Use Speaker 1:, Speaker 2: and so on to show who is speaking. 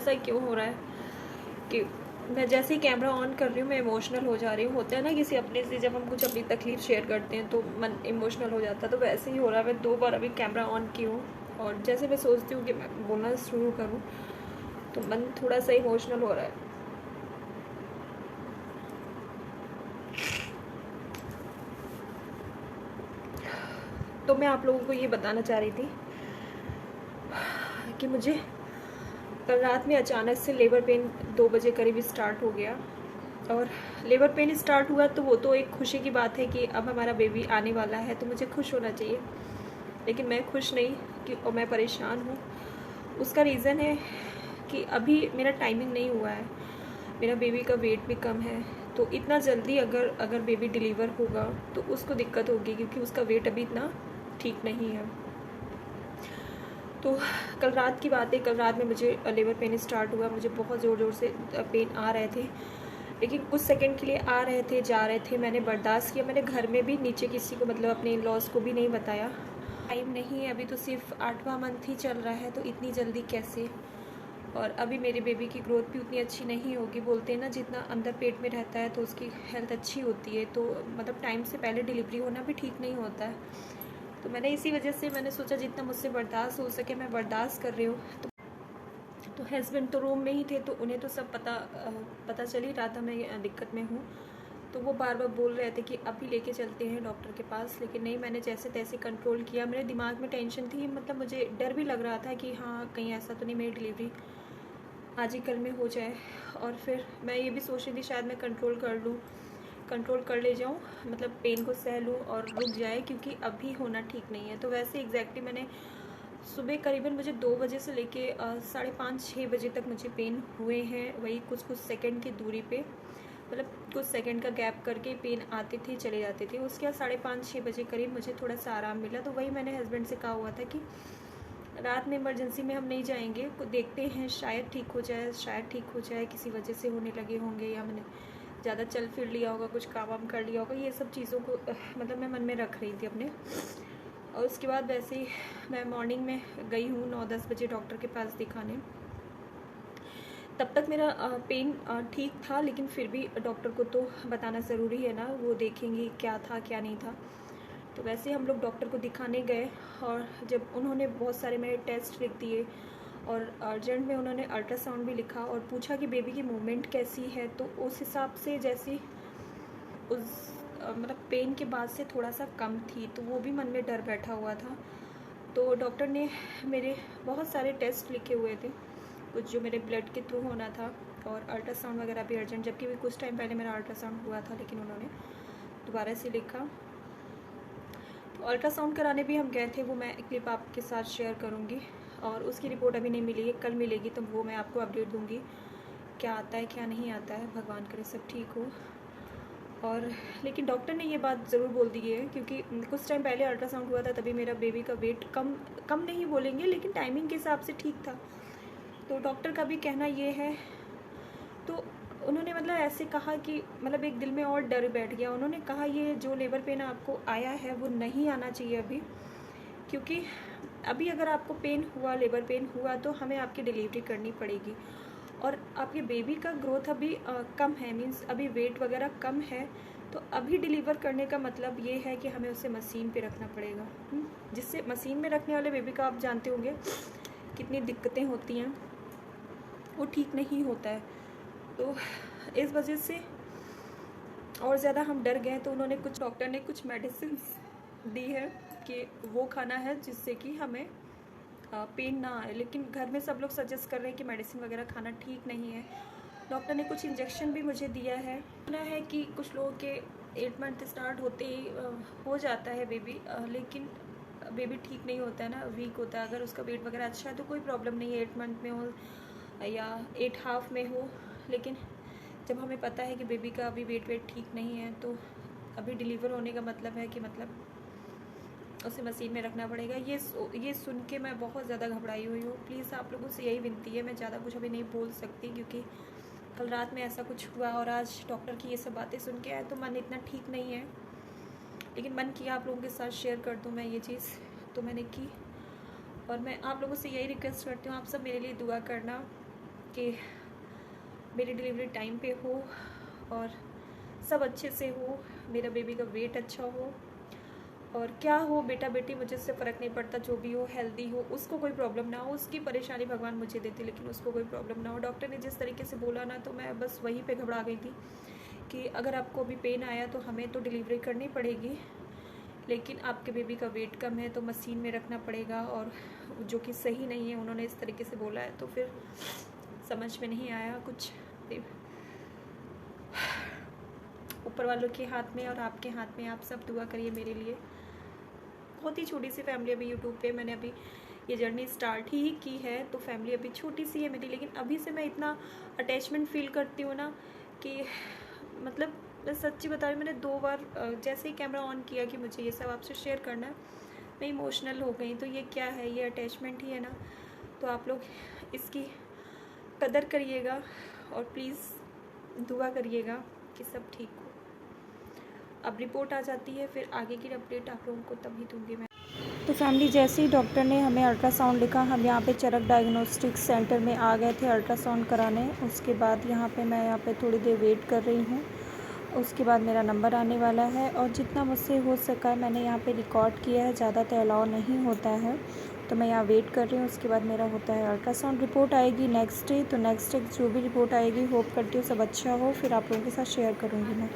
Speaker 1: ऐसा क्यों हो रहा है कि मैं जैसे ही कैमरा ऑन कर रही हूँ मैं इमोशनल हो जा रही हूँ। होता है ना किसी अपने से जब हम कुछ अपनी तकलीफ शेयर करते हैं तो मन इमोशनल हो जाता है, तो वैसे ही हो रहा है। मैं 2 बार अभी कैमरा ऑन की हूँ और जैसे मैं सोचती हूँ कि मैं बोलना शुरू करूँ तो मन थोड़ा सा इमोशनल हो रहा है। तो मैं आप लोगों को ये बताना चाह रही थी कि मुझे कल रात में अचानक से लेबर पेन 2 बजे करीब स्टार्ट हो गया। और लेबर पेन स्टार्ट हुआ तो वो तो एक खुशी की बात है कि अब हमारा बेबी आने वाला है, तो मुझे खुश होना चाहिए, लेकिन मैं खुश नहीं कि और मैं परेशान हूँ। उसका रीज़न है कि अभी मेरा टाइमिंग नहीं हुआ है, मेरा बेबी का वेट भी कम है। तो इतना जल्दी अगर बेबी डिलीवर होगा तो उसको दिक्कत होगी, क्योंकि उसका वेट अभी इतना ठीक नहीं है। तो कल रात की बात है, कल रात में मुझे लेबर पेन स्टार्ट हुआ। मुझे बहुत ज़ोर ज़ोर से पेन आ रहे थे, लेकिन कुछ सेकंड के लिए आ रहे थे, जा रहे थे। मैंने बर्दाश्त किया। मैंने घर में भी नीचे किसी को, मतलब अपने इन-लॉज़ को भी नहीं बताया। टाइम नहीं है, अभी तो सिर्फ 8वां मंथ ही चल रहा है, तो इतनी जल्दी कैसे। और अभी मेरे बेबी की ग्रोथ भी उतनी अच्छी नहीं होगी। बोलते हैं ना जितना अंदर पेट में रहता है तो उसकी हेल्थ अच्छी होती है, तो मतलब टाइम से पहले डिलीवरी होना भी ठीक नहीं होता है। तो मैंने इसी वजह से मैंने सोचा जितना मुझसे बर्दाश्त हो सके मैं बर्दाश्त कर रही हूँ। तो हस्बैंड तो रूम में ही थे, तो उन्हें तो सब पता चल ही रहा था मैं दिक्कत में हूँ। तो वो बार बार बोल रहे थे कि अभी लेके चलते हैं डॉक्टर के पास, लेकिन नहीं, मैंने जैसे तैसे कंट्रोल किया। मेरे दिमाग में टेंशन थी, मतलब मुझे डर भी लग रहा था कि हाँ कहीं ऐसा तो नहीं मेरी डिलीवरी आज ही कल में हो जाए। और फिर मैं ये भी सोच रही थी शायद मैं कंट्रोल कर ले जाऊँ, मतलब पेन को सह लूँ और रुक जाए, क्योंकि अभी होना ठीक नहीं है। तो वैसे एग्जैक्टली मैंने सुबह करीबन मुझे 2 बजे से लेके 5:30-6 बजे तक मुझे पेन हुए हैं। वही कुछ सेकंड की दूरी पे, मतलब कुछ सेकंड का गैप करके पेन आते थे चले जाते थे। उसके बाद 5:30-6 बजे करीब मुझे थोड़ा सा आराम मिला। तो वही मैंने हस्बैंड से कहा हुआ था कि रात में इमरजेंसी में हम नहीं जाएंगे, देखते हैं शायद ठीक हो जाए, किसी वजह से होने लगे होंगे, या मैंने ज़्यादा चल फिर लिया होगा, कुछ काम वाम कर लिया होगा। ये सब चीज़ों को मतलब मैं मन में रख रही थी अपने। और उसके बाद वैसे ही मैं मॉर्निंग में गई हूँ 9-10 बजे डॉक्टर के पास दिखाने। तब तक मेरा पेन ठीक था, लेकिन फिर भी डॉक्टर को तो बताना ज़रूरी है ना, वो देखेंगे क्या था क्या नहीं था। तो वैसे हम लोग डॉक्टर को दिखाने गए, और जब उन्होंने बहुत सारे मेरे टेस्ट लिख दिए और अर्जेंट में उन्होंने अल्ट्रासाउंड भी लिखा और पूछा कि बेबी की मूवमेंट कैसी है, तो उस हिसाब से जैसी उस मतलब पेन के बाद से थोड़ा सा कम थी, तो वो भी मन में डर बैठा हुआ था। तो डॉक्टर ने मेरे बहुत सारे टेस्ट लिखे हुए थे, कुछ जो मेरे ब्लड के थ्रू होना था, और अल्ट्रासाउंड वगैरह भी अर्जेंट, जबकि भी कुछ टाइम पहले मेरा अल्ट्रासाउंड हुआ था, लेकिन उन्होंने दोबारा से लिखा। तो अल्ट्रासाउंड कराने भी हम गए थे, वो मैं क्लिप आपके साथ शेयर करूँगी। और उसकी रिपोर्ट अभी नहीं मिली है, कल मिलेगी, तो वो मैं आपको अपडेट दूँगी क्या आता है क्या नहीं आता है। भगवान करे सब ठीक हो। और लेकिन डॉक्टर ने ये बात ज़रूर बोल दी है, क्योंकि कुछ टाइम पहले अल्ट्रासाउंड हुआ था, तभी मेरा बेबी का वेट कम नहीं बोलेंगे, लेकिन टाइमिंग के हिसाब से ठीक था। तो डॉक्टर का भी कहना ये है, तो उन्होंने मतलब ऐसे कहा कि मतलब एक दिल में और डर बैठ गया। उन्होंने कहा ये जो लेबर पेन आपको आया है वो नहीं आना चाहिए अभी, क्योंकि अभी अगर आपको पेन हुआ, लेबर पेन हुआ, तो हमें आपकी डिलीवरी करनी पड़ेगी। और आपके बेबी का ग्रोथ अभी कम है, मीन्स अभी वेट वगैरह कम है, तो अभी डिलीवर करने का मतलब ये है कि हमें उसे मशीन पे रखना पड़ेगा। जिससे मशीन में रखने वाले बेबी का आप जानते होंगे कितनी दिक्कतें होती हैं, वो ठीक नहीं होता है। तो इस वजह से और ज़्यादा हम डर गए। तो डॉक्टर ने कुछ मेडिसिन दी है कि वो खाना है जिससे कि हमें पेन ना आए, लेकिन घर में सब लोग सजेस्ट कर रहे हैं कि मेडिसिन वगैरह खाना ठीक नहीं है। डॉक्टर ने कुछ इंजेक्शन भी मुझे दिया है। सुना है कि कुछ लोगों के 8 मंथ स्टार्ट होते ही हो जाता है बेबी, लेकिन बेबी ठीक नहीं होता है ना, वीक होता है। अगर उसका वेट वगैरह अच्छा है तो कोई प्रॉब्लम नहीं है, 8 मंथ में हो या 8 हाफ में हो। लेकिन जब हमें पता है कि बेबी का अभी वेट ठीक नहीं है, तो अभी डिलीवर होने का मतलब है कि मतलब उसे मशीन में रखना पड़ेगा। ये सुन के मैं बहुत ज़्यादा घबराई हुई हूँ। प्लीज़ आप लोगों से यही विनती है, मैं ज़्यादा कुछ अभी नहीं बोल सकती, क्योंकि कल रात में ऐसा कुछ हुआ और आज डॉक्टर की ये सब बातें सुन के आए, तो मन इतना ठीक नहीं है। लेकिन मन किया आप लोगों के साथ शेयर कर दूँ मैं ये चीज़, तो मैंने की। और मैं आप लोगों से यही रिक्वेस्ट करती हूँ, आप सब मेरे लिए दुआ करना कि मेरी डिलीवरी टाइम पे हो और सब अच्छे से हो, मेरा बेबी का वेट अच्छा हो, और क्या हो बेटा बेटी मुझे उससे फ़र्क नहीं पड़ता, जो भी हो हेल्दी हो, उसको कोई प्रॉब्लम ना हो। उसकी परेशानी भगवान मुझे देते, लेकिन उसको कोई प्रॉब्लम ना हो। डॉक्टर ने जिस तरीके से बोला ना, तो मैं बस वहीं पे घबरा गई थी कि अगर आपको अभी पेन आया तो हमें तो डिलीवरी करनी पड़ेगी, लेकिन आपके बेबी का वेट कम है तो मशीन में रखना पड़ेगा, और जो कि सही नहीं है। उन्होंने इस तरीके से बोला है, तो फिर समझ में नहीं आया कुछ। ऊपर वालों के हाथ में और आपके हाथ में, आप सब दुआ करिए मेरे लिए। बहुत ही छोटी सी फैमिली अभी यूट्यूब पे मैंने अभी ये जर्नी स्टार्ट ही की है, तो फैमिली अभी छोटी सी है मेरी, लेकिन अभी से मैं इतना अटैचमेंट फील करती हूँ ना कि मतलब मैं सच्ची बता रही हूँ, मैंने 2 बार जैसे ही कैमरा ऑन किया कि मुझे ये सब आपसे शेयर करना है, मैं इमोशनल हो गई। तो ये क्या है, ये अटैचमेंट ही है ना। तो आप लोग इसकी कदर करिएगा और प्लीज़ दुआ करिएगा कि सब ठीक हो। अब रिपोर्ट आ जाती है, फिर आगे की अपडेट आप लोगों को तभी दूँगी मैं। तो फैमिली, जैसे ही डॉक्टर ने हमें अल्ट्रासाउंड लिखा, हम यहाँ पे चरक डायग्नोस्टिक सेंटर में आ गए थे अल्ट्रासाउंड कराने। उसके बाद मैं यहाँ पे थोड़ी देर वेट कर रही हूँ। उसके बाद मेरा नंबर आने वाला है, और जितना मुझसे हो सका है मैंने यहाँ पे रिकॉर्ड किया है। ज़्यादा तो अलाउ नहीं होता है, तो मैं यहाँ वेट कर रही हूँ। उसके बाद मेरा होता है अल्ट्रासाउंड। रिपोर्ट आएगी नेक्स्ट डे, तो नेक्स्ट डे जो भी रिपोर्ट आएगी, होप करती हूँ सब अच्छा हो, फिर आप लोगों के साथ शेयर करूँगी मैं।